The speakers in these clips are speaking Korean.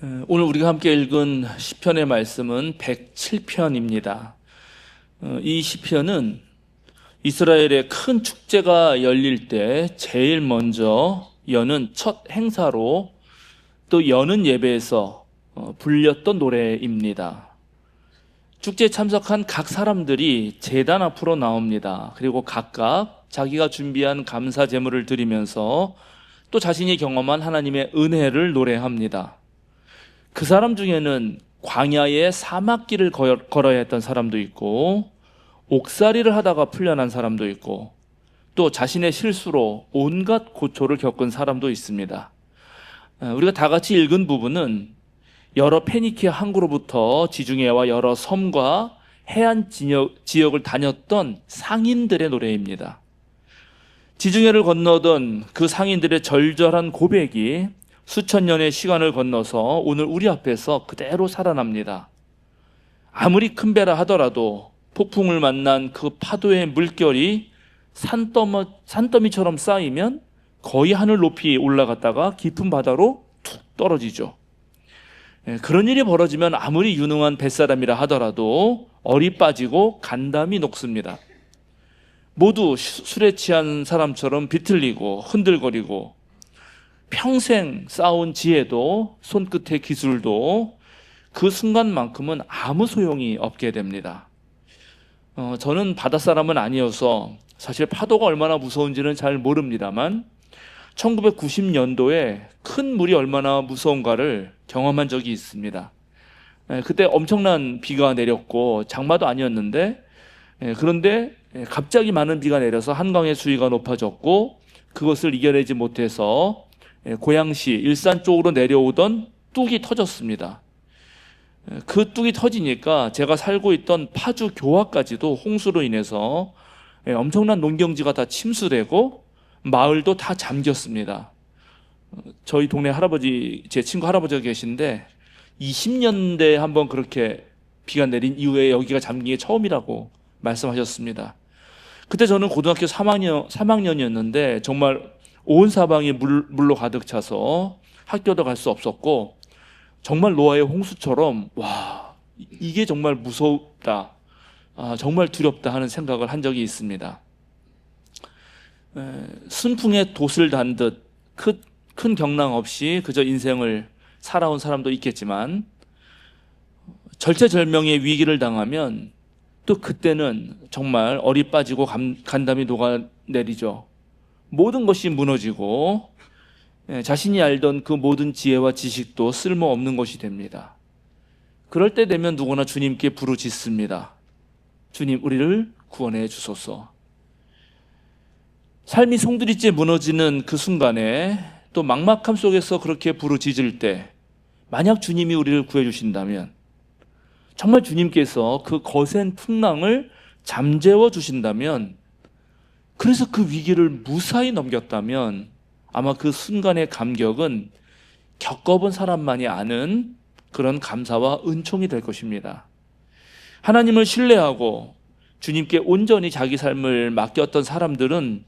오늘 우리가 함께 읽은 시편의 말씀은 107편입니다. 이 시편은 이스라엘의 큰 축제가 열릴 때 제일 먼저 여는 첫 행사로 또 여는 예배에서 불렸던 노래입니다. 축제에 참석한 각 사람들이 제단 앞으로 나옵니다. 그리고 각각 자기가 준비한 감사 제물을 드리면서 또 자신이 경험한 하나님의 은혜를 노래합니다. 그 사람 중에는 광야의 사막길을 걸어야 했던 사람도 있고, 옥살이를 하다가 풀려난 사람도 있고, 또 자신의 실수로 온갖 고초를 겪은 사람도 있습니다. 우리가 다 같이 읽은 부분은 여러 페니키아 항구로부터 지중해와 여러 섬과 해안 지역을 다녔던 상인들의 노래입니다. 지중해를 건너던 그 상인들의 절절한 고백이 수천 년의 시간을 건너서 오늘 우리 앞에서 그대로 살아납니다. 아무리 큰 배라 하더라도 폭풍을 만난 그 파도의 물결이 산더미처럼 쌓이면 거의 하늘 높이 올라갔다가 깊은 바다로 툭 떨어지죠. 그런 일이 벌어지면 아무리 유능한 뱃사람이라 하더라도 얼이 빠지고 간담이 녹습니다. 모두 술에 취한 사람처럼 비틀리고 흔들거리고, 평생 쌓아온 지혜도 손끝의 기술도 그 순간만큼은 아무 소용이 없게 됩니다. 저는 바닷사람은 아니어서 사실 파도가 얼마나 무서운지는 잘 모릅니다만 1990년도에 큰 물이 얼마나 무서운가를 경험한 적이 있습니다. 그때 엄청난 비가 내렸고 장마도 아니었는데, 그런데 갑자기 많은 비가 내려서 한강의 수위가 높아졌고, 그것을 이겨내지 못해서 고양시, 일산 쪽으로 내려오던 뚝이 터졌습니다. 그 뚝이 터지니까 제가 살고 있던 파주 교화까지도 홍수로 인해서 엄청난 농경지가 다 침수되고 마을도 다 잠겼습니다. 저희 동네 할아버지, 제 친구 할아버지가 계신데 20년대에 한번 그렇게 비가 내린 이후에 여기가 잠긴 게 처음이라고 말씀하셨습니다. 그때 저는 고등학교 3학년이었는데 정말 온 사방이 물로 가득 차서 학교도 갈 수 없었고, 정말 노아의 홍수처럼 와, 이게 정말 무섭다, 정말 두렵다 하는 생각을 한 적이 있습니다. 순풍에 돛을 단 듯 큰 경랑 없이 그저 인생을 살아온 사람도 있겠지만, 절체절명의 위기를 당하면 또 그때는 정말 얼이 빠지고 간담이 녹아내리죠. 모든 것이 무너지고 자신이 알던 그 모든 지혜와 지식도 쓸모없는 것이 됩니다. 그럴 때 되면 누구나 주님께 부르짖습니다. 주님, 우리를 구원해 주소서. 삶이 송두리째 무너지는 그 순간에, 또 막막함 속에서 그렇게 부르짖을 때, 만약 주님이 우리를 구해 주신다면, 정말 주님께서 그 거센 풍랑을 잠재워 주신다면, 그래서 그 위기를 무사히 넘겼다면 아마 그 순간의 감격은 겪어본 사람만이 아는 그런 감사와 은총이 될 것입니다. 하나님을 신뢰하고 주님께 온전히 자기 삶을 맡겼던 사람들은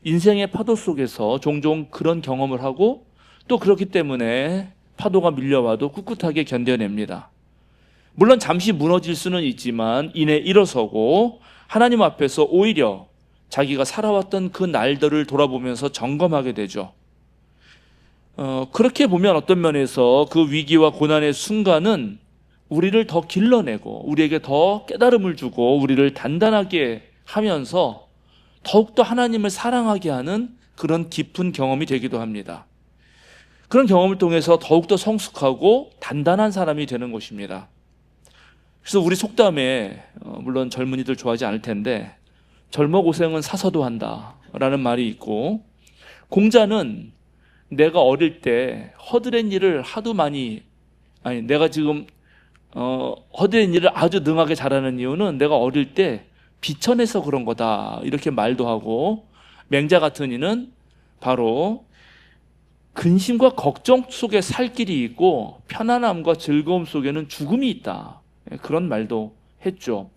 인생의 파도 속에서 종종 그런 경험을 하고, 또 그렇기 때문에 파도가 밀려와도 꿋꿋하게 견뎌냅니다. 물론 잠시 무너질 수는 있지만 이내 일어서고 하나님 앞에서 오히려 자기가 살아왔던 그 날들을 돌아보면서 점검하게 되죠. 그렇게 보면 어떤 면에서 그 위기와 고난의 순간은 우리를 더 길러내고 우리에게 더 깨달음을 주고 우리를 단단하게 하면서 더욱더 하나님을 사랑하게 하는 그런 깊은 경험이 되기도 합니다. 그런 경험을 통해서 더욱더 성숙하고 단단한 사람이 되는 것입니다. 그래서 우리 속담에, 물론 젊은이들 좋아하지 않을 텐데, 젊어 고생은 사서도 한다 라는 말이 있고, 공자는 내가 어릴 때 허드렛 일을 내가 지금 허드렛 일을 아주 능하게 잘하는 이유는 내가 어릴 때 비천해서 그런 거다, 이렇게 말도 하고, 맹자 같은 이는 바로 근심과 걱정 속에 살 길이 있고 편안함과 즐거움 속에는 죽음이 있다, 그런 말도 했죠.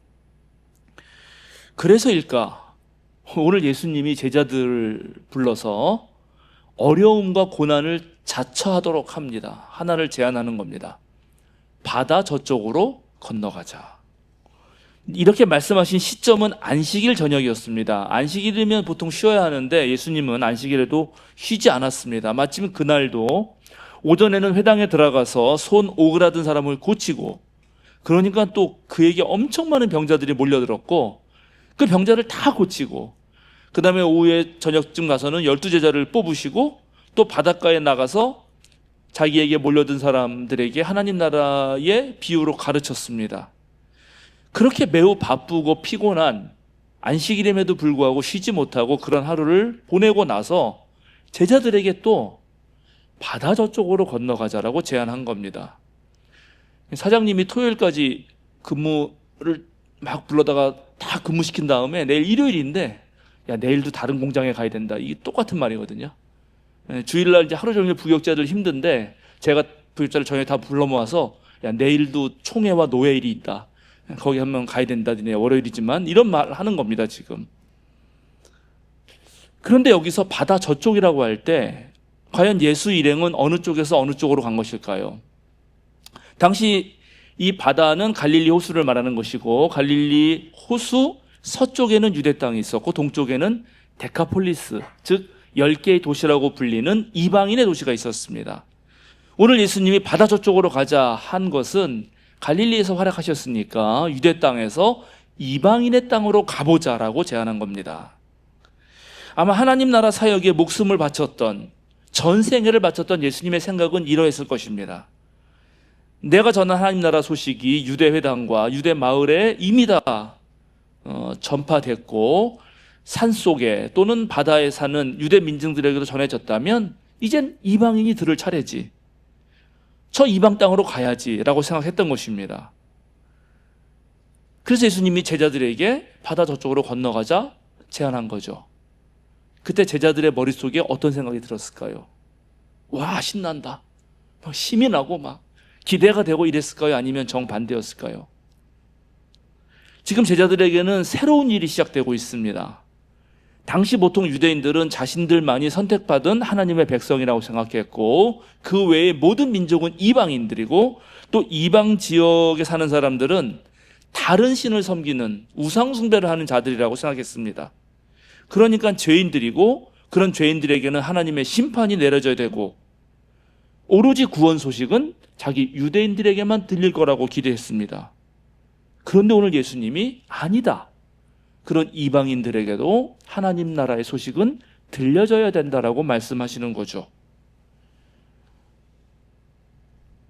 그래서일까, 오늘 예수님이 제자들을 불러서 어려움과 고난을 자처하도록 합니다. 하나를 제안하는 겁니다. 바다 저쪽으로 건너가자. 이렇게 말씀하신 시점은 안식일 저녁이었습니다. 안식일이면 보통 쉬어야 하는데 예수님은 안식일에도 쉬지 않았습니다. 마침 그날도 오전에는 회당에 들어가서 손 오그라든 사람을 고치고, 그러니까 또 그에게 엄청 많은 병자들이 몰려들었고 그 병자를 다 고치고, 그 다음에 오후에 저녁쯤 가서는 12제자를 뽑으시고 또 바닷가에 나가서 자기에게 몰려든 사람들에게 하나님 나라의 비유로 가르쳤습니다. 그렇게 매우 바쁘고 피곤한 안식일임에도 불구하고 쉬지 못하고 그런 하루를 보내고 나서 제자들에게 또 바다 저쪽으로 건너가자라고 제안한 겁니다. 사장님이 토요일까지 근무를 막 불러다가 다 근무시킨 다음에 내일 일요일인데, 야, 내일도 다른 공장에 가야 된다. 이게 똑같은 말이거든요. 주일날 이제 하루 종일 부역자들 힘든데 제가 부역자를 저녁에 다 불러 모아서, 야, 내일도 총회와 노회일이 있다. 거기 한번 가야 된다. 니네 월요일이지만, 이런 말 하는 겁니다, 지금. 그런데 여기서 바다 저쪽이라고 할 때 과연 예수 일행은 어느 쪽에서 어느 쪽으로 간 것일까요? 당시 이 바다는 갈릴리 호수를 말하는 것이고, 갈릴리 호수 서쪽에는 유대 땅이 있었고 동쪽에는 데카폴리스, 즉 10개의 도시라고 불리는 이방인의 도시가 있었습니다. 오늘 예수님이 바다 저쪽으로 가자 한 것은 갈릴리에서 활약하셨으니까 유대 땅에서 이방인의 땅으로 가보자라고 제안한 겁니다. 아마 하나님 나라 사역에 목숨을 바쳤던, 전 생애를 바쳤던 예수님의 생각은 이러했을 것입니다. 내가 전한 하나님 나라 소식이 유대 회당과 유대 마을에 이미 다 전파됐고 산속에 또는 바다에 사는 유대 민중들에게도 전해졌다면 이젠 이방인이 들을 차례지. 저 이방 땅으로 가야지 라고 생각했던 것입니다. 그래서 예수님이 제자들에게 바다 저쪽으로 건너가자 제안한 거죠. 그때 제자들의 머릿속에 어떤 생각이 들었을까요? 와, 신난다. 막 힘이 나고 막 기대가 되고 이랬을까요? 아니면 정반대였을까요? 지금 제자들에게는 새로운 일이 시작되고 있습니다. 당시 보통 유대인들은 자신들만이 선택받은 하나님의 백성이라고 생각했고, 그 외의 모든 민족은 이방인들이고, 또 이방 지역에 사는 사람들은 다른 신을 섬기는 우상 숭배를 하는 자들이라고 생각했습니다. 그러니까 죄인들이고, 그런 죄인들에게는 하나님의 심판이 내려져야 되고, 오로지 구원 소식은 자기 유대인들에게만 들릴 거라고 기대했습니다. 그런데 오늘 예수님이 아니다, 그런 이방인들에게도 하나님 나라의 소식은 들려져야 된다라고 말씀하시는 거죠.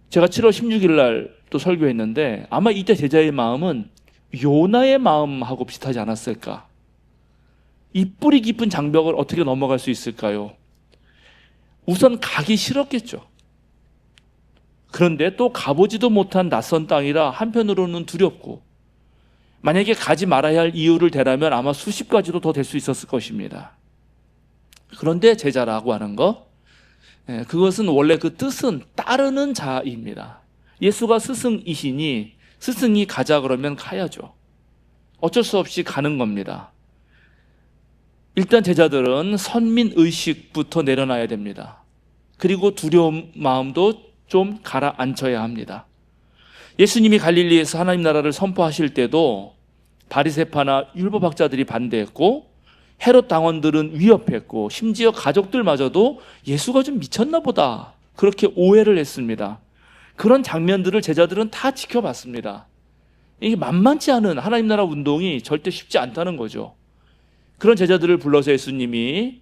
제가 7월 16일 날 또 설교했는데 아마 이때 제자의 마음은 요나의 마음하고 비슷하지 않았을까? 이 뿌리 깊은 장벽을 어떻게 넘어갈 수 있을까요? 우선 가기 싫었겠죠. 그런데 또 가보지도 못한 낯선 땅이라 한편으로는 두렵고, 만약에 가지 말아야 할 이유를 대라면 아마 수십 가지도 더 될 수 있었을 것입니다. 그런데 제자라고 하는 것, 그것은 원래 그 뜻은 따르는 자입니다. 예수가 스승이시니 스승이 가자 그러면 가야죠. 어쩔 수 없이 가는 겁니다. 일단 제자들은 선민의식부터 내려놔야 됩니다. 그리고 두려움 마음도 좀 가라앉혀야 합니다. 예수님이 갈릴리에서 하나님 나라를 선포하실 때도 바리새파나 율법학자들이 반대했고, 헤롯 당원들은 위협했고, 심지어 가족들마저도 예수가 좀 미쳤나 보다 그렇게 오해를 했습니다. 그런 장면들을 제자들은 다 지켜봤습니다. 이게 만만치 않은 하나님 나라 운동이 절대 쉽지 않다는 거죠. 그런 제자들을 불러서 예수님이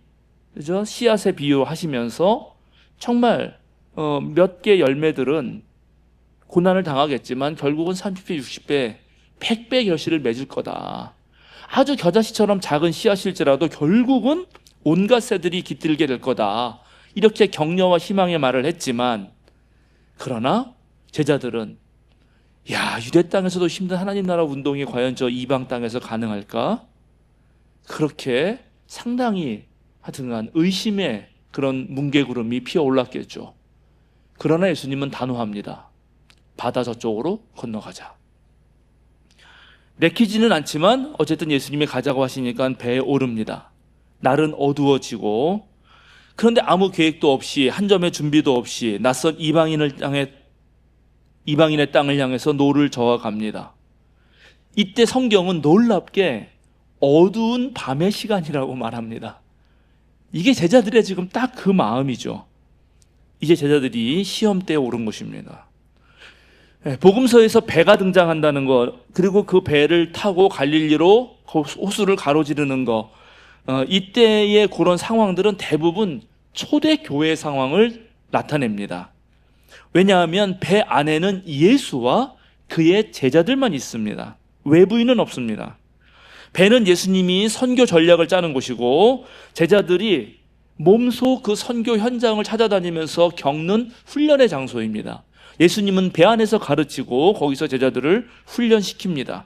씨앗의 비유하시면서 정말 몇 개 열매들은 고난을 당하겠지만 결국은 30배, 60배, 100배 결실을 맺을 거다. 아주 겨자씨처럼 작은 씨앗일지라도 결국은 온갖 새들이 깃들게 될 거다. 이렇게 격려와 희망의 말을 했지만, 그러나 제자들은 야, 유대 땅에서도 힘든 하나님 나라 운동이 과연 저 이방 땅에서 가능할까? 그렇게 상당히 하여튼간 의심의 그런 뭉게구름이 피어올랐겠죠. 그러나 예수님은 단호합니다. 바다 저쪽으로 건너가자. 내키지는 않지만 어쨌든 예수님이 가자고 하시니까 배에 오릅니다. 날은 어두워지고 그런데 아무 계획도 없이 한 점의 준비도 없이 낯선 이방인의 땅을 향해서 노를 저어 갑니다. 이때 성경은 놀랍게 어두운 밤의 시간이라고 말합니다. 이게 제자들의 지금 딱 그 마음이죠. 이제 제자들이 시험대에 오른 것입니다. 복음서에서 배가 등장한다는 것, 그리고 그 배를 타고 갈릴리로 호수를 가로지르는 것, 이때의 그런 상황들은 대부분 초대교회 상황을 나타냅니다. 왜냐하면 배 안에는 예수와 그의 제자들만 있습니다. 외부인은 없습니다. 배는 예수님이 선교 전략을 짜는 곳이고 제자들이 몸소 그 선교 현장을 찾아다니면서 겪는 훈련의 장소입니다. 예수님은 배 안에서 가르치고 거기서 제자들을 훈련시킵니다.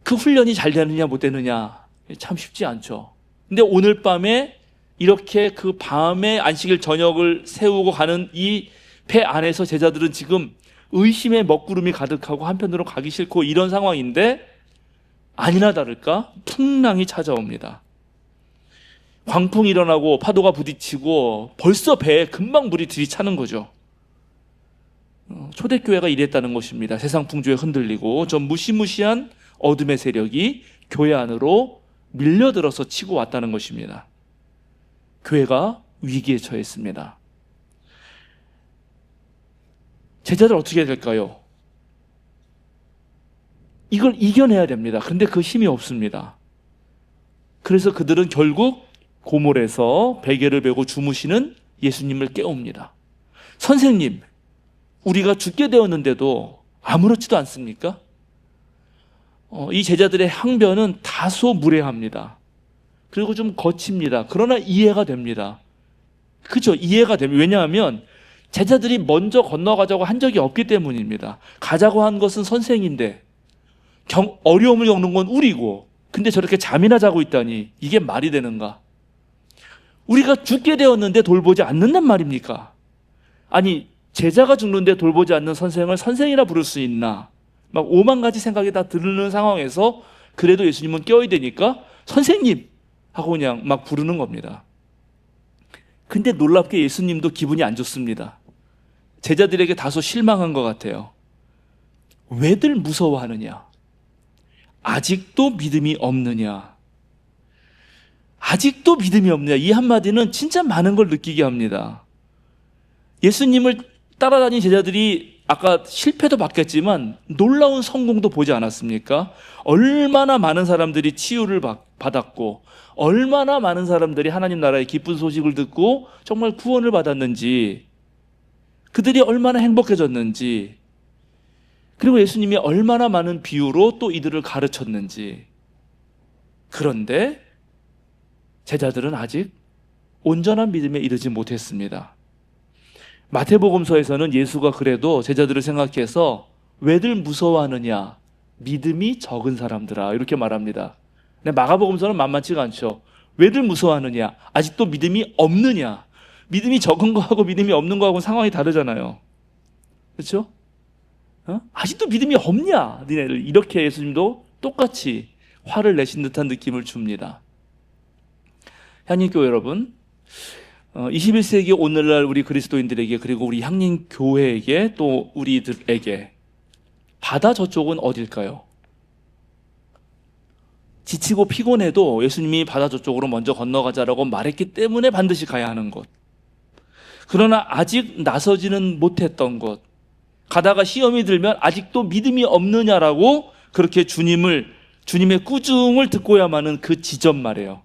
그 훈련이 잘 되느냐 못 되느냐 참 쉽지 않죠. 근데 오늘 밤에 이렇게 그 밤에 안식일 저녁을 세우고 가는 이 배 안에서 제자들은 지금 의심의 먹구름이 가득하고 한편으로 가기 싫고 이런 상황인데 아니나 다를까 풍랑이 찾아옵니다. 광풍이 일어나고 파도가 부딪히고 벌써 배에 금방 물이 들이차는 거죠. 초대교회가 이랬다는 것입니다. 세상 풍조에 흔들리고 저 무시무시한 어둠의 세력이 교회 안으로 밀려들어서 치고 왔다는 것입니다. 교회가 위기에 처했습니다. 제자들 어떻게 해야 될까요? 이걸 이겨내야 됩니다. 그런데 그 힘이 없습니다. 그래서 그들은 결국 고물에서 베개를 베고 주무시는 예수님을 깨웁니다. 선생님, 우리가 죽게 되었는데도 아무렇지도 않습니까? 이 제자들의 항변은 다소 무례합니다. 그리고 좀 거칩니다. 그러나 이해가 됩니다. 그렇죠? 이해가 됩니다. 왜냐하면 제자들이 먼저 건너가자고 한 적이 없기 때문입니다. 가자고 한 것은 선생인데 어려움을 겪는 건 우리고 근데 저렇게 잠이나 자고 있다니 이게 말이 되는가? 우리가 죽게 되었는데 돌보지 않는단 말입니까? 아니 제자가 죽는데 돌보지 않는 선생을 선생이라 부를 수 있나? 막 5만 가지 생각이 다 드는 상황에서 그래도 예수님은 깨워야 되니까 선생님 하고 그냥 막 부르는 겁니다. 근데 놀랍게 예수님도 기분이 안 좋습니다. 제자들에게 다소 실망한 것 같아요. 왜들 무서워하느냐? 아직도 믿음이 없느냐? 아직도 믿음이 없느냐? 이 한마디는 진짜 많은 걸 느끼게 합니다. 예수님을 따라다닌 제자들이 아까 실패도 봤겠지만 놀라운 성공도 보지 않았습니까? 얼마나 많은 사람들이 치유를 받았고 얼마나 많은 사람들이 하나님 나라의 기쁜 소식을 듣고 정말 구원을 받았는지 그들이 얼마나 행복해졌는지 그리고 예수님이 얼마나 많은 비유로 또 이들을 가르쳤는지. 그런데 제자들은 아직 온전한 믿음에 이르지 못했습니다. 마태복음서에서는 예수가 그래도 제자들을 생각해서 왜들 무서워하느냐? 믿음이 적은 사람들아 이렇게 말합니다. 근데 마가복음서는 만만치가 않죠. 왜들 무서워하느냐? 아직도 믿음이 없느냐? 믿음이 적은 거하고 믿음이 없는 거하고는 상황이 다르잖아요. 그렇죠? 아직도 믿음이 없냐? 니네들 이렇게 예수님도 똑같이 화를 내신 듯한 느낌을 줍니다. 향림교회 여러분, 21세기 오늘날 우리 그리스도인들에게 그리고 우리 향림교회에게 또 우리들에게 바다 저쪽은 어딜까요? 지치고 피곤해도 예수님이 바다 저쪽으로 먼저 건너가자라고 말했기 때문에 반드시 가야 하는 곳. 그러나 아직 나서지는 못했던 곳. 가다가 시험이 들면 아직도 믿음이 없느냐라고 그렇게 주님의 꾸중을 듣고야만은 그 지점 말이에요.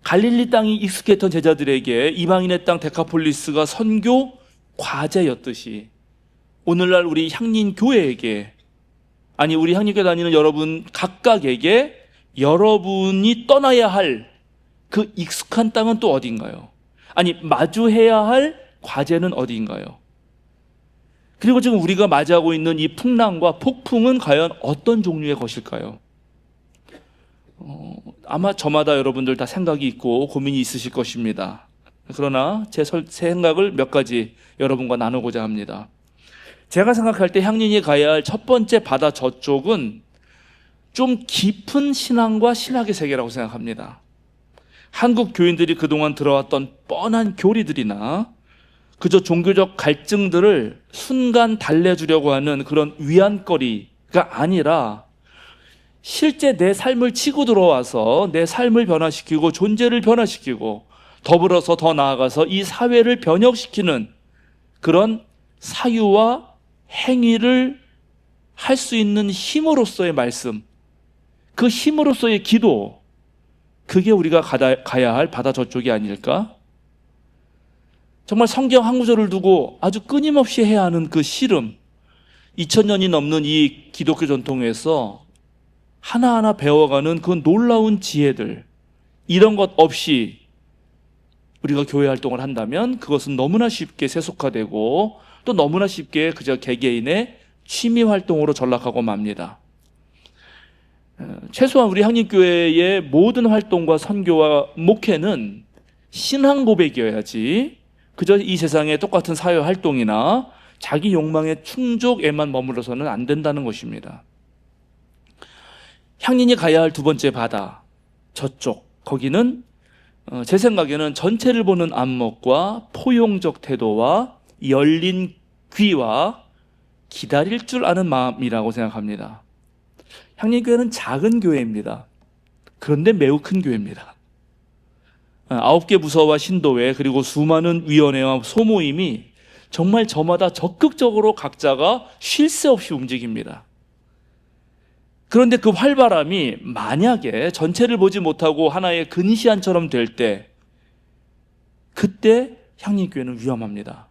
갈릴리 땅이 익숙했던 제자들에게 이방인의 땅 데카폴리스가 선교 과제였듯이 오늘날 우리 향림교회에게 아니 우리 향림교회 다니는 여러분 각각에게 여러분이 떠나야 할 그 익숙한 땅은 또 어딘가요? 아니 마주해야 할 과제는 어디인가요? 그리고 지금 우리가 맞이하고 있는 이 풍랑과 폭풍은 과연 어떤 종류의 것일까요? 아마 저마다 여러분들 다 생각이 있고 고민이 있으실 것입니다. 그러나 제 생각을 몇 가지 여러분과 나누고자 합니다. 제가 생각할 때 향린이 가야 할 첫 번째 바다 저쪽은 좀 깊은 신앙과 신학의 세계라고 생각합니다. 한국 교인들이 그동안 들어왔던 뻔한 교리들이나 그저 종교적 갈증들을 순간 달래주려고 하는 그런 위안거리가 아니라 실제 내 삶을 치고 들어와서 내 삶을 변화시키고 존재를 변화시키고 더불어서 더 나아가서 이 사회를 변혁시키는 그런 사유와 행위를 할 수 있는 힘으로서의 말씀, 그 힘으로서의 기도, 그게 우리가 가야 할 바다 저쪽이 아닐까? 정말 성경 한 구절을 두고 아주 끊임없이 해야 하는 그 씨름, 2000년이 넘는 이 기독교 전통에서 하나하나 배워가는 그 놀라운 지혜들, 이런 것 없이 우리가 교회 활동을 한다면 그것은 너무나 쉽게 세속화되고 또 너무나 쉽게 그저 개개인의 취미 활동으로 전락하고 맙니다. 최소한 우리 향림교회의 모든 활동과 선교와 목회는 신앙 고백이어야지 그저 이 세상의 똑같은 사회 활동이나 자기 욕망의 충족에만 머물러서는 안 된다는 것입니다. 향린이 가야 할 두 번째 바다, 저쪽, 거기는 제 생각에는 전체를 보는 안목과 포용적 태도와 열린 귀와 기다릴 줄 아는 마음이라고 생각합니다. 향림교회는 작은 교회입니다. 그런데 매우 큰 교회입니다. 9개 부서와 신도회 그리고 수많은 위원회와 소모임이 정말 저마다 적극적으로 각자가 쉴 새 없이 움직입니다. 그런데 그 활발함이 만약에 전체를 보지 못하고 하나의 근시안처럼 될 때, 그때 향림교회는 위험합니다.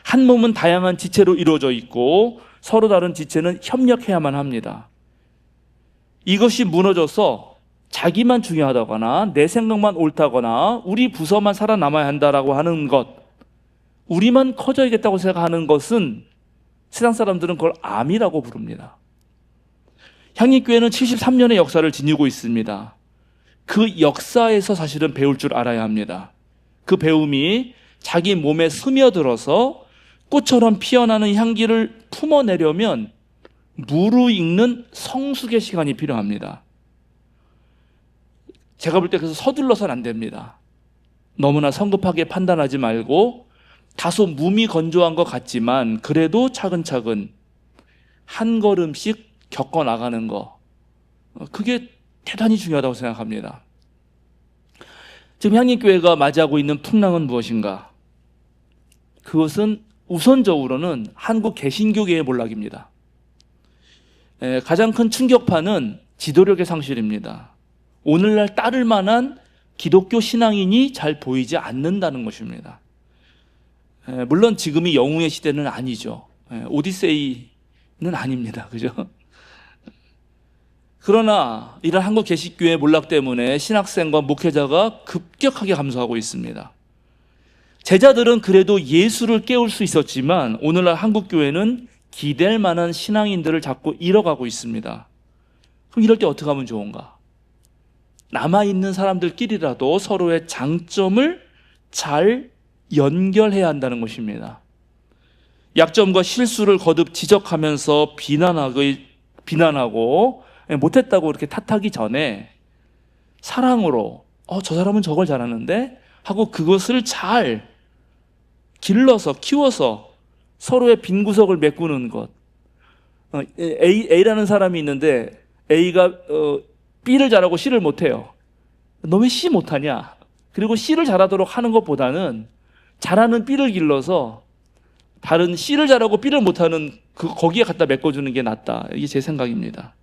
한 몸은 다양한 지체로 이루어져 있고 서로 다른 지체는 협력해야만 합니다. 이것이 무너져서 자기만 중요하다거나 내 생각만 옳다거나 우리 부서만 살아남아야 한다라고 하는 것, 우리만 커져야겠다고 생각하는 것은 세상 사람들은 그걸 암이라고 부릅니다. 향림교회는 73년의 역사를 지니고 있습니다. 그 역사에서 사실은 배울 줄 알아야 합니다. 그 배움이 자기 몸에 스며들어서 꽃처럼 피어나는 향기를 품어내려면 무르익는 성숙의 시간이 필요합니다. 제가 볼 때 그래서 서둘러서는 안 됩니다. 너무나 성급하게 판단하지 말고 다소 몸이 건조한 것 같지만 그래도 차근차근 한 걸음씩 겪어 나가는 거, 그게 대단히 중요하다고 생각합니다. 지금 향림교회가 맞이하고 있는 풍랑은 무엇인가? 그것은 우선적으로는 한국 개신교계의 몰락입니다. 가장 큰 충격파는 지도력의 상실입니다. 오늘날 따를 만한 기독교 신앙인이 잘 보이지 않는다는 것입니다. 물론 지금이 영웅의 시대는 아니죠. 오디세이는 아닙니다. 그죠? 그러나 이런 한국 개신교회의 몰락 때문에 신학생과 목회자가 급격하게 감소하고 있습니다. 제자들은 그래도 예수를 깨울 수 있었지만 오늘날 한국 교회는 기댈 만한 신앙인들을 자꾸 잃어가고 있습니다. 그럼 이럴 때 어떻게 하면 좋은가? 남아있는 사람들끼리라도 서로의 장점을 잘 연결해야 한다는 것입니다. 약점과 실수를 거듭 지적하면서 비난하고 못했다고 이렇게 탓하기 전에 사랑으로 저 사람은 저걸 잘하는데 하고 그것을 잘 길러서 키워서 서로의 빈 구석을 메꾸는 것. A라는 사람이 있는데 A가 B를 잘하고 C를 못해요. 너 왜 C 못하냐? 그리고 C를 잘하도록 하는 것보다는 잘하는 B를 길러서 다른 C를 잘하고 B를 못하는 거기에 갖다 메꿔주는 게 낫다. 이게 제 생각입니다.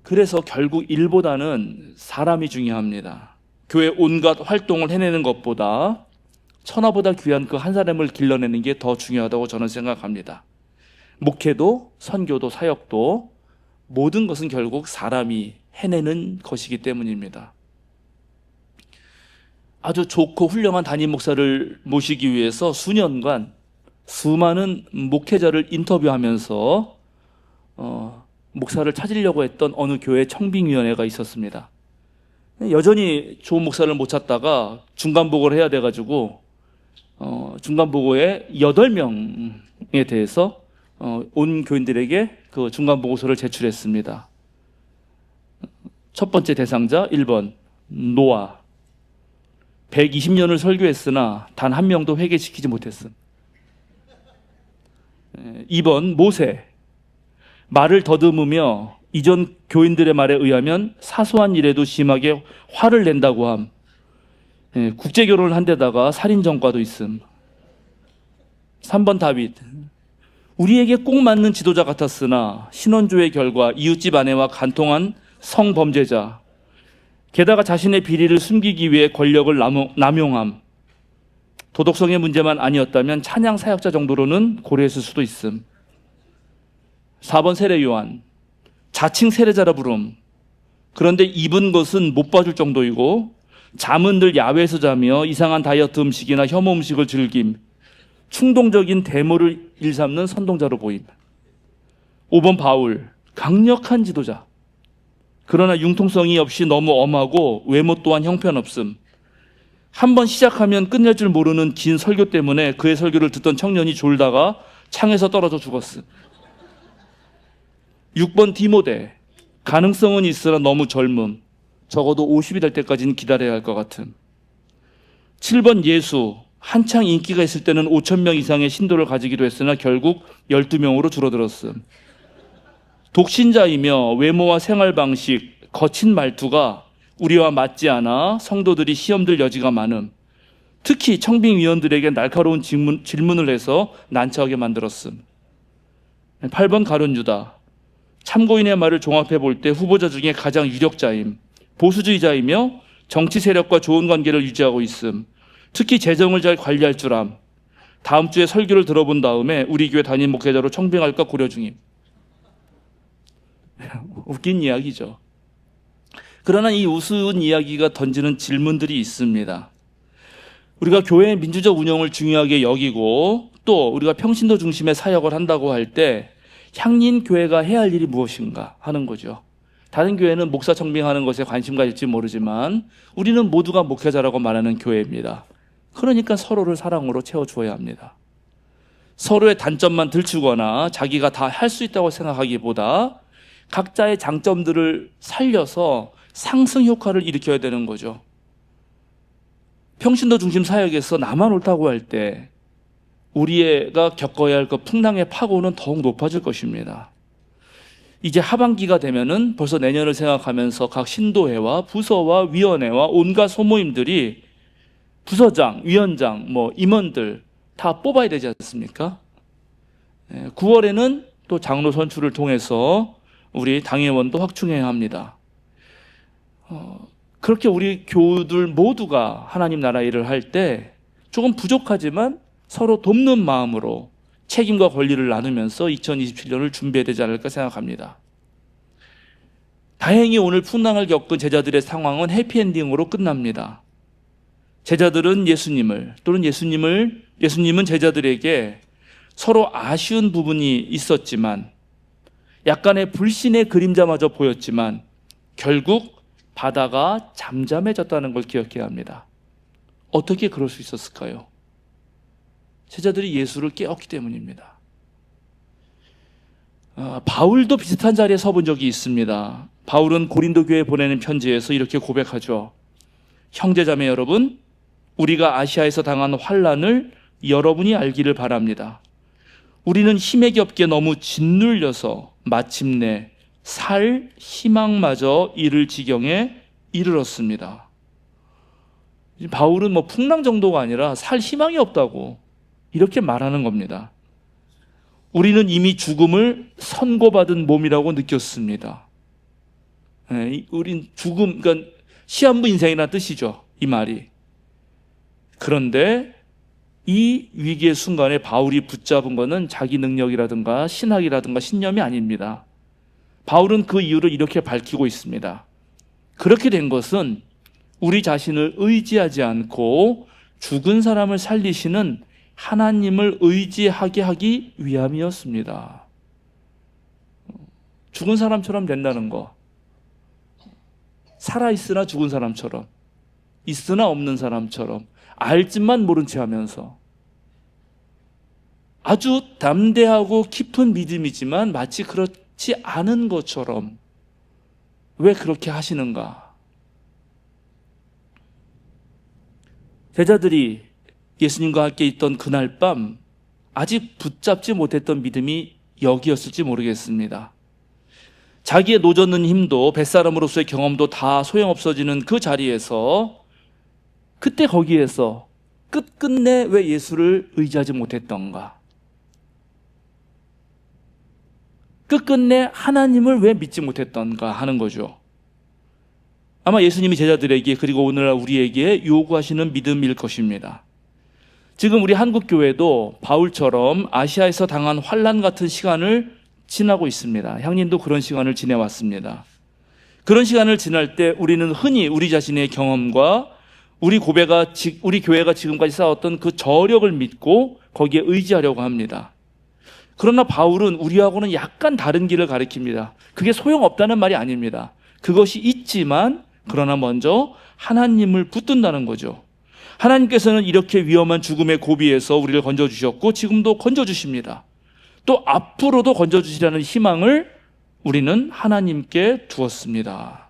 그래서 결국 일보다는 사람이 중요합니다. 교회 온갖 활동을 해내는 것보다 천하보다 귀한 그 한 사람을 길러내는 게 더 중요하다고 저는 생각합니다. 목회도 선교도 사역도 모든 것은 결국 사람이 해내는 것이기 때문입니다. 아주 좋고 훌륭한 담임 목사를 모시기 위해서 수년간 수많은 목회자를 인터뷰하면서 목사를 찾으려고 했던 어느 교회 청빙위원회가 있었습니다. 여전히 좋은 목사를 못 찾다가 중간보고를 해야 돼가지고 중간보고에 8명에 대해서 온 교인들에게 그 중간보고서를 제출했습니다. 첫 번째 대상자 1번 노아. 120년을 설교했으나 단 한 명도 회개시키지 못했음. 2번 모세. 말을 더듬으며 이전 교인들의 말에 의하면 사소한 일에도 심하게 화를 낸다고 함. 국제결혼을 한 데다가 살인 전과도 있음. 3번 다윗. 우리에게 꼭 맞는 지도자 같았으나 신원조회 결과 이웃집 아내와 간통한 성범죄자. 게다가 자신의 비리를 숨기기 위해 권력을 남용함. 도덕성의 문제만 아니었다면 찬양 사역자 정도로는 고려했을 수도 있음. 4번 세례 요한. 자칭 세례자라 부름. 그런데 입은 것은 못 봐줄 정도이고 잠은 늘 야외에서 자며 이상한 다이어트 음식이나 혐오 음식을 즐김. 충동적인 데모를 일삼는 선동자로 보임. 5번 바울. 강력한 지도자. 그러나 융통성이 없이 너무 엄하고 외모 또한 형편없음. 한번 시작하면 끝낼 줄 모르는 긴 설교 때문에 그의 설교를 듣던 청년이 졸다가 창에서 떨어져 죽었음. 6번 디모데. 가능성은 있으나 너무 젊음. 적어도 50이 될 때까지는 기다려야 할 것 같음. 7번 예수. 한창 인기가 있을 때는 5,000명 이상의 신도를 가지기도 했으나 결국 12명으로 줄어들었음. 독신자이며 외모와 생활 방식, 거친 말투가 우리와 맞지 않아 성도들이 시험들 여지가 많음. 특히 청빙위원들에게 날카로운 질문을 해서 난처하게 만들었음. 8번 가룟 유다. 참고인의 말을 종합해 볼 때 후보자 중에 가장 유력자임. 보수주의자이며 정치 세력과 좋은 관계를 유지하고 있음. 특히 재정을 잘 관리할 줄 암. 다음 주에 설교를 들어본 다음에 우리 교회 담임 목회자로 청빙할까 고려 중임. 웃긴 이야기죠. 그러나 이 우스운 이야기가 던지는 질문들이 있습니다. 우리가 교회의 민주적 운영을 중요하게 여기고 또 우리가 평신도 중심의 사역을 한다고 할 때 향린 교회가 해야 할 일이 무엇인가 하는 거죠. 다른 교회는 목사 청빙하는 것에 관심 가질지 모르지만 우리는 모두가 목회자라고 말하는 교회입니다. 그러니까 서로를 사랑으로 채워주어야 합니다. 서로의 단점만 들추거나 자기가 다 할 수 있다고 생각하기보다 각자의 장점들을 살려서 상승 효과를 일으켜야 되는 거죠. 평신도 중심 사역에서 나만 옳다고 할 때 우리가 겪어야 할 그 풍랑의 파고는 더욱 높아질 것입니다. 이제 하반기가 되면은 벌써 내년을 생각하면서 각 신도회와 부서와 위원회와 온갖 소모임들이 부서장, 위원장, 임원들 다 뽑아야 되지 않습니까? 9월에는 또 장로 선출을 통해서 우리 당회원도 확충해야 합니다. 그렇게 우리 교우들 모두가 하나님 나라 일을 할 때 조금 부족하지만 서로 돕는 마음으로 책임과 권리를 나누면서 2027년을 준비해야 되지 않을까 생각합니다. 다행히 오늘 풍랑을 겪은 제자들의 상황은 해피엔딩으로 끝납니다. 제자들은 예수님을 또는 예수님은 제자들에게 서로 아쉬운 부분이 있었지만 약간의 불신의 그림자마저 보였지만 결국 바다가 잠잠해졌다는 걸 기억해야 합니다. 어떻게 그럴 수 있었을까요? 제자들이 예수를 깨웠기 때문입니다. 바울도 비슷한 자리에 서본 적이 있습니다. 바울은 고린도 교회에 보내는 편지에서 이렇게 고백하죠. 형제자매 여러분, 우리가 아시아에서 당한 환난을 여러분이 알기를 바랍니다. 우리는 힘에 겹게 너무 짓눌려서 마침내 살 희망마저 잃을 지경에 이르렀습니다. 바울은 풍랑 정도가 아니라 살 희망이 없다고 이렇게 말하는 겁니다. 우리는 이미 죽음을 선고받은 몸이라고 느꼈습니다. 우린 죽음, 그러니까 시한부 인생이라는 뜻이죠. 이 말이. 그런데 이 위기의 순간에 바울이 붙잡은 것은 자기 능력이라든가 신학이라든가 신념이 아닙니다. 바울은 그 이유를 이렇게 밝히고 있습니다. 그렇게 된 것은 우리 자신을 의지하지 않고 죽은 사람을 살리시는 하나님을 의지하게 하기 위함이었습니다. 죽은 사람처럼 된다는 거. 살아있으나 죽은 사람처럼, 있으나 없는 사람처럼, 알지만 모른 채 하면서 아주 담대하고 깊은 믿음이지만 마치 그렇지 않은 것처럼 왜 그렇게 하시는가? 제자들이 예수님과 함께 있던 그날 밤 아직 붙잡지 못했던 믿음이 여기였을지 모르겠습니다. 자기의 노젓는 힘도 뱃사람으로서의 경험도 다 소용없어지는 그 자리에서 그때 거기에서 끝끝내 왜 예수를 의지하지 못했던가? 끝끝내 하나님을 왜 믿지 못했던가 하는 거죠. 아마 예수님이 제자들에게 그리고 오늘날 우리에게 요구하시는 믿음일 것입니다. 지금 우리 한국교회도 바울처럼 아시아에서 당한 환난 같은 시간을 지나고 있습니다. 향린도 그런 시간을 지내왔습니다. 그런 시간을 지날 때 우리는 흔히 우리 자신의 경험과 우리 교회가 지금까지 쌓았던 그 저력을 믿고 거기에 의지하려고 합니다. 그러나 바울은 우리하고는 약간 다른 길을 가리킵니다. 그게 소용없다는 말이 아닙니다. 그것이 있지만 그러나 먼저 하나님을 붙든다는 거죠. 하나님께서는 이렇게 위험한 죽음의 고비에서 우리를 건져주셨고 지금도 건져주십니다. 또 앞으로도 건져주시라는 희망을 우리는 하나님께 두었습니다.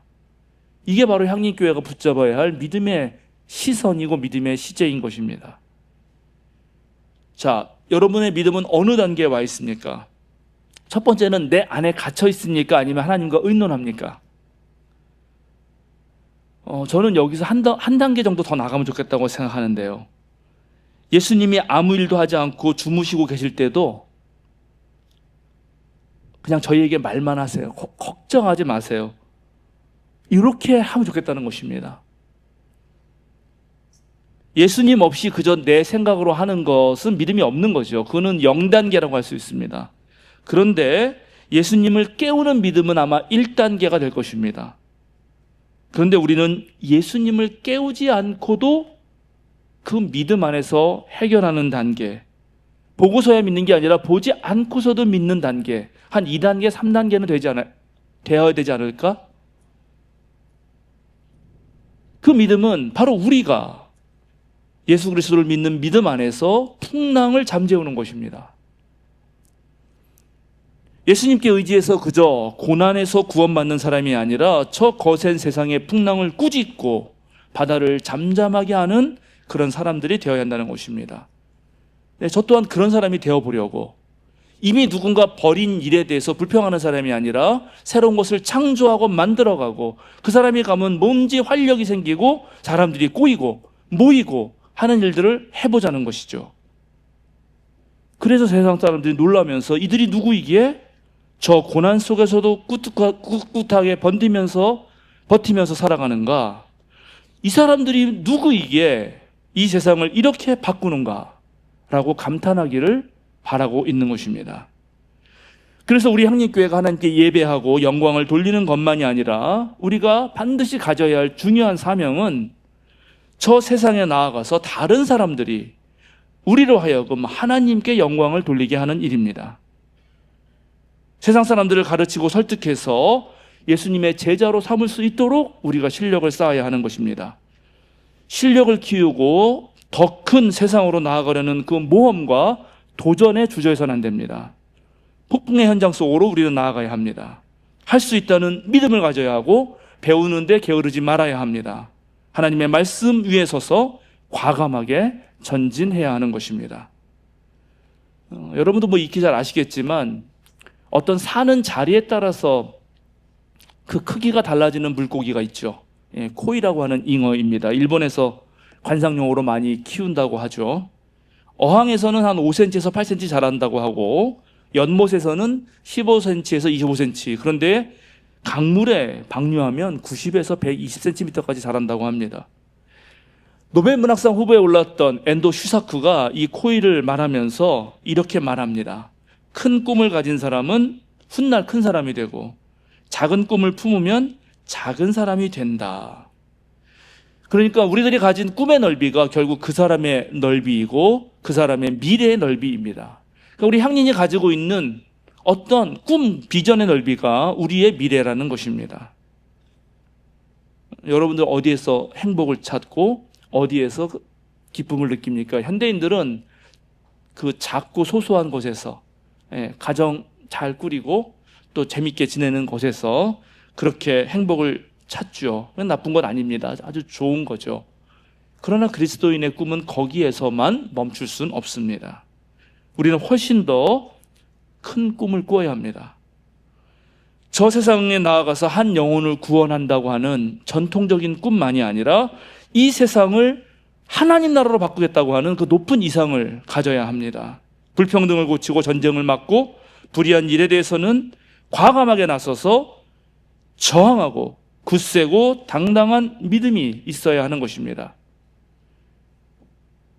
이게 바로 향림교회가 붙잡아야 할 믿음의 시선이고 믿음의 시제인 것입니다. 자, 여러분의 믿음은 어느 단계에 와 있습니까? 첫 번째는 내 안에 갇혀 있습니까? 아니면 하나님과 의논합니까? 저는 여기서 한 단계 정도 더 나가면 좋겠다고 생각하는데요. 예수님이 아무 일도 하지 않고 주무시고 계실 때도 그냥 저희에게 말만 하세요. 걱정하지 마세요. 이렇게 하면 좋겠다는 것입니다. 예수님 없이 그저 내 생각으로 하는 것은 믿음이 없는 거죠. 그거는 0단계라고 할 수 있습니다. 그런데 예수님을 깨우는 믿음은 아마 1단계가 될 것입니다. 그런데 우리는 예수님을 깨우지 않고도 그 믿음 안에서 해결하는 단계, 보고서야 믿는 게 아니라 보지 않고서도 믿는 단계, 한 2단계, 3단계는 되어야 되지 않을까? 그 믿음은 바로 우리가 예수 그리스도를 믿는 믿음 안에서 풍랑을 잠재우는 것입니다. 예수님께 의지해서 그저 고난에서 구원받는 사람이 아니라 저 거센 세상의 풍랑을 꾸짖고 바다를 잠잠하게 하는 그런 사람들이 되어야 한다는 것입니다. 네, 저 또한 그런 사람이 되어보려고 이미 누군가 버린 일에 대해서 불평하는 사람이 아니라 새로운 것을 창조하고 만들어가고 그 사람이 가면 뭔지 활력이 생기고 사람들이 꼬이고 모이고 하는 일들을 해보자는 것이죠. 그래서 세상 사람들이 놀라면서 이들이 누구이기에 저 고난 속에서도 꿋꿋하게 버티면서 살아가는가? 이 사람들이 누구이기에 이 세상을 이렇게 바꾸는가? 라고 감탄하기를 바라고 있는 것입니다. 그래서 우리 향림교회가 하나님께 예배하고 영광을 돌리는 것만이 아니라 우리가 반드시 가져야 할 중요한 사명은 저 세상에 나아가서 다른 사람들이 우리로 하여금 하나님께 영광을 돌리게 하는 일입니다. 세상 사람들을 가르치고 설득해서 예수님의 제자로 삼을 수 있도록 우리가 실력을 쌓아야 하는 것입니다. 실력을 키우고 더 큰 세상으로 나아가려는 그 모험과 도전에 주저해서는 안 됩니다. 폭풍의 현장 속으로 우리는 나아가야 합니다. 할 수 있다는 믿음을 가져야 하고 배우는데 게으르지 말아야 합니다. 하나님의 말씀 위에 서서 과감하게 전진해야 하는 것입니다. 여러분도 익히 잘 아시겠지만 어떤 사는 자리에 따라서 그 크기가 달라지는 물고기가 있죠. 코이라고 하는 잉어입니다. 일본에서 관상용어로 많이 키운다고 하죠. 어항에서는 한 5cm에서 8cm 자란다고 하고 연못에서는 15cm에서 25cm, 그런데 강물에 방류하면 90에서 120cm까지 자란다고 합니다. 노벨 문학상 후보에 올랐던 엔도 슈사쿠가 이 코이를 말하면서 이렇게 말합니다. 큰 꿈을 가진 사람은 훗날 큰 사람이 되고 작은 꿈을 품으면 작은 사람이 된다. 그러니까 우리들이 가진 꿈의 넓이가 결국 그 사람의 넓이이고 그 사람의 미래의 넓이입니다. 그러니까 우리 향린이 가지고 있는 어떤 꿈, 비전의 넓이가 우리의 미래라는 것입니다. 여러분들 어디에서 행복을 찾고 어디에서 기쁨을 느낍니까? 현대인들은 그 작고 소소한 곳에서 가정 잘 꾸리고 또 재밌게 지내는 곳에서 그렇게 행복을 찾죠. 나쁜 건 아닙니다. 아주 좋은 거죠. 그러나 그리스도인의 꿈은 거기에서만 멈출 수는 없습니다. 우리는 훨씬 더 큰 꿈을 꾸어야 합니다. 저 세상에 나아가서 한 영혼을 구원한다고 하는 전통적인 꿈만이 아니라 이 세상을 하나님 나라로 바꾸겠다고 하는 그 높은 이상을 가져야 합니다. 불평등을 고치고 전쟁을 막고 불의한 일에 대해서는 과감하게 나서서 저항하고 굳세고 당당한 믿음이 있어야 하는 것입니다.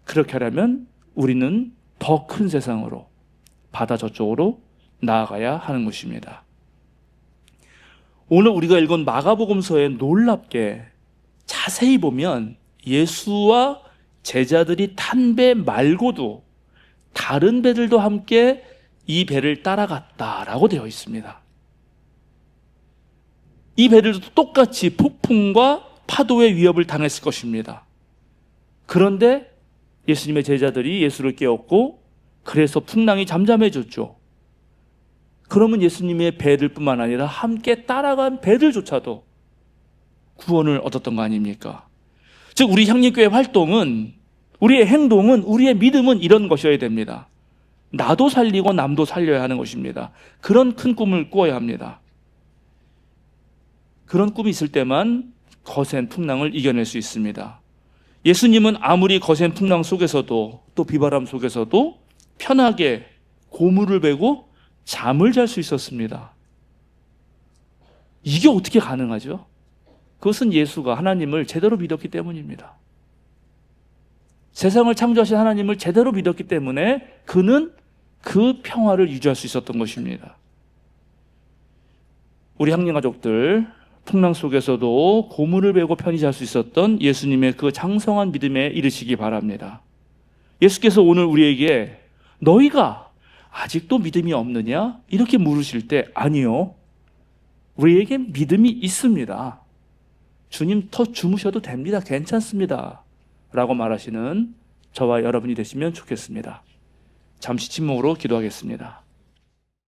그렇게 하려면 우리는 더 큰 세상으로, 바다 저쪽으로 나아가야 하는 것입니다. 오늘 우리가 읽은 마가복음서에 놀랍게 자세히 보면 예수와 제자들이 탄 배 말고도 다른 배들도 함께 이 배를 따라갔다라고 되어 있습니다. 이 배들도 똑같이 폭풍과 파도의 위협을 당했을 것입니다. 그런데 예수님의 제자들이 예수를 깨웠고 그래서 풍랑이 잠잠해졌죠. 그러면 예수님의 배들뿐만 아니라 함께 따라간 배들조차도 구원을 얻었던 거 아닙니까? 즉 우리 향림교회 활동은, 우리의 행동은, 우리의 믿음은 이런 것이어야 됩니다. 나도 살리고 남도 살려야 하는 것입니다. 그런 큰 꿈을 꾸어야 합니다. 그런 꿈이 있을 때만 거센 풍랑을 이겨낼 수 있습니다. 예수님은 아무리 거센 풍랑 속에서도 또 비바람 속에서도 편하게 고무를 베고 잠을 잘 수 있었습니다. 이게 어떻게 가능하죠? 그것은 예수가 하나님을 제대로 믿었기 때문입니다. 세상을 창조하신 하나님을 제대로 믿었기 때문에 그는 그 평화를 유지할 수 있었던 것입니다. 우리 향림 가족들, 풍랑 속에서도 고무를 베고 편히 잘 수 있었던 예수님의 그 장성한 믿음에 이르시기 바랍니다. 예수께서 오늘 우리에게 너희가 아직도 믿음이 없느냐? 이렇게 물으실 때 아니요. 우리에게 믿음이 있습니다. 주님 더 주무셔도 됩니다. 괜찮습니다. 라고 말하시는 저와 여러분이 되시면 좋겠습니다. 잠시 침묵으로 기도하겠습니다.